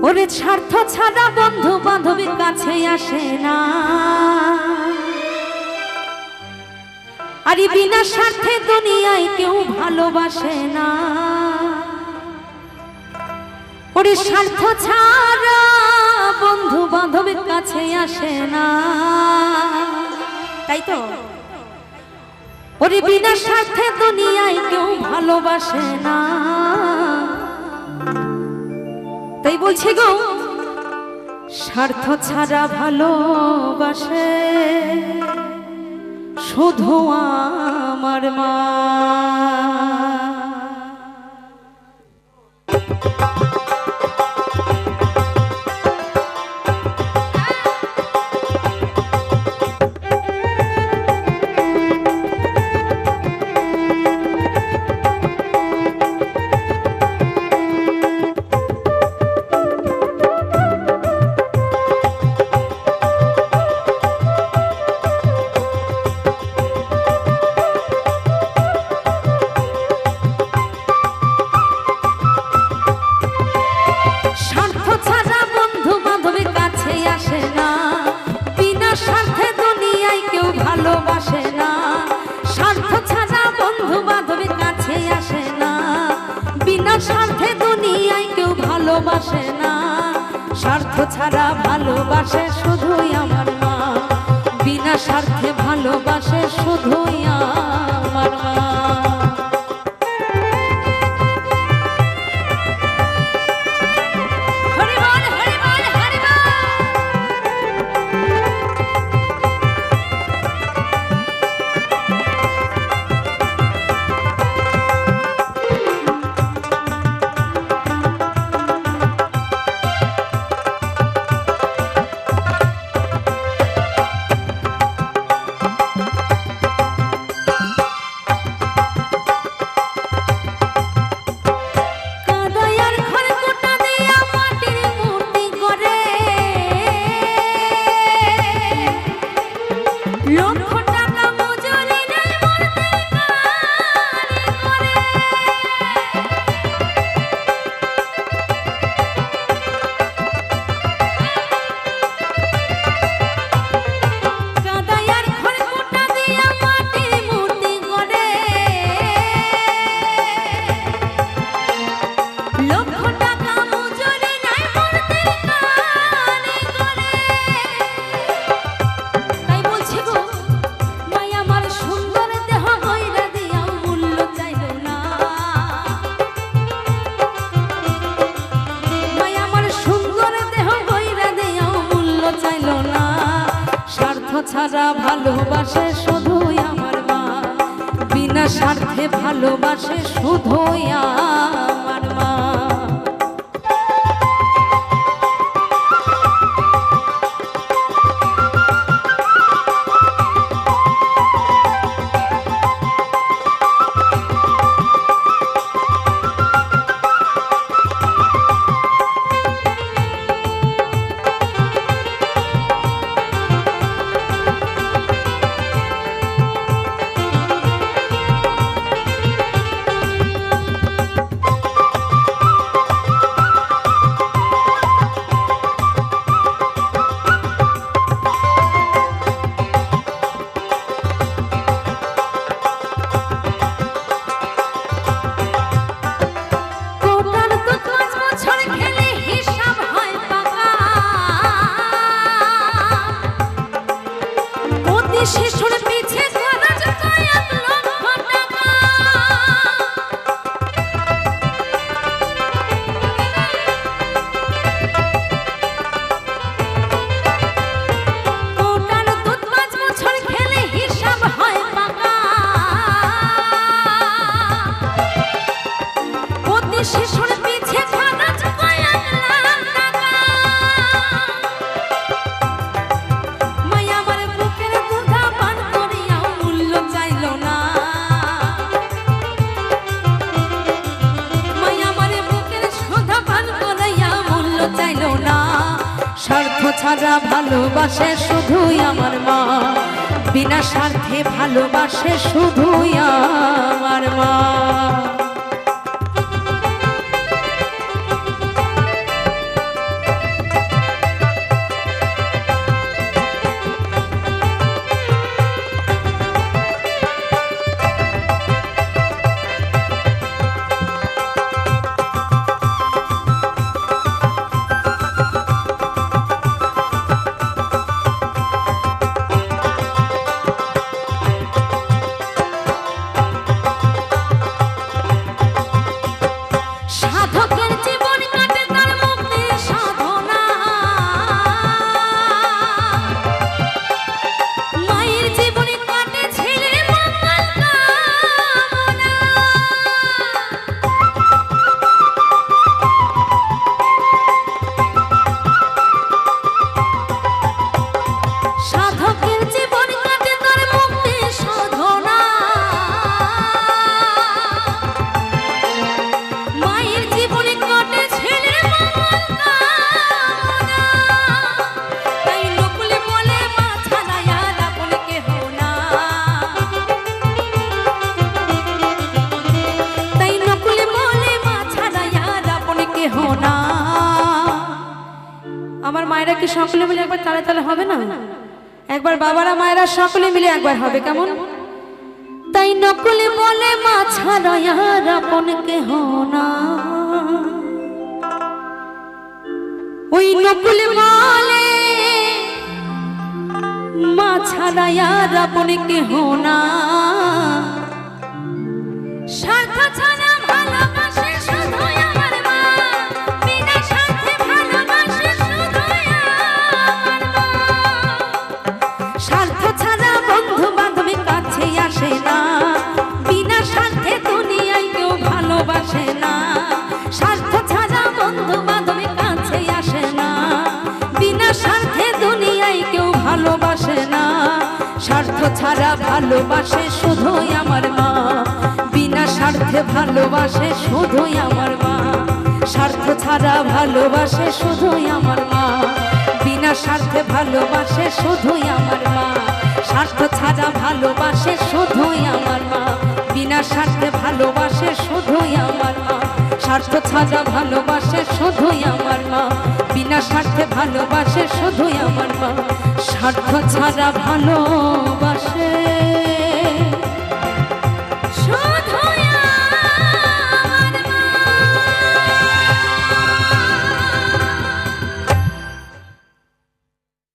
ওরে স্বার্থ ছাড়া বন্ধু বান্ধবীর কাছে আসে না, আর বিনা স্বার্থে দুনিয়ায় কেউ ভালোবাসে না। ওরে স্বার্থ ছাড়া বন্ধু বান্ধবীর কাছে আসে না, তাই তো। ওরে বিনা স্বার্থে দুনিয়ায় কেউ ভালোবাসে না। তাই বলছি গো, স্বার্থ ছাড়া ভালোবাসে শুধু আমার মা। স্বার্থে দুনিয়ায় কেউ ভালোবাসে না, স্বার্থ ছাড়া ভালোবাসে শুধুই আমার মা। বিনা স্বার্থে ভালোবাসে শুধুই আমার মা। ছাড়া ভালোবাসে শুধুই আমার মা। বিনা স্বার্থে ভালোবাসে শুধুই আমার মা। শিশুর পিছে খরচ কয়েক লক্ষ টাকা, টোটাল দুধ 5 বছর খেলে হিসাব হয় পাকা। প্রতি শিশুর পিছে খরচ কয়েক লাখ টাকা। মায়া আমার বুকের দুধা পান করিয়াও মূল্য চাইল না। মায়া আমার বুকের সুধা পান করিয়া মূল্য চাইল না। স্বার্থ ছাড়া ভালোবাসে শুধুই আমার মা। বিনা স্বার্থে ভালোবাসে শুধুই আমার মা। আমার মায়েরা কি সকলে মিলে একবার তালে তালে হবে না? একবার বাবারা মায়েরা সকলে মিলে একবার হবে কেমন? তাই নকুলে বলে মা ছাড়া আর আপন কেহ না, ওই নকুলে বলে মা ছাড়া আর আপন কেহ না, স্বার্থ ছাড়া ভালোবাসে শুধু আমার মা, বিনা স্বার্থে ভালোবাসে শুধু আমার মা। স্বার্থ ছাড়া বন্ধু বান্ধব কাছে আসে না, বিনা স্বার্থে দুনিয়ায় কেউ ভালোবাসে না। স্বার্থ ছাড়া বন্ধু বান্ধব কাছে আসে না, বিনা স্বার্থে দুনিয়ায় কেউ ভালোবাসে না। স্বার্থ ছাড়া ভালোবাসে শুধুই আমার মা, বিনা স্বার্থে ভালোবাসে শুধুই আমার মা। স্বার্থ ছাড়া ভালোবাসে শুধুই আমার মা, বিনা স্বার্থে ভালোবাসে শুধুই আমার মা। স্বার্থ ছাড়া ভালোবাসে শুধুই আমার মা, বিনা স্বার্থে ভালোবাসে শুধুই আমার মা। স্বার্থ ছাড়া ভালোবাসে শুধুই আমার মা, বিনা স্বার্থে ভালোবাসে শুধুই আমার মা। স্বার্থ ছাড়া ভালো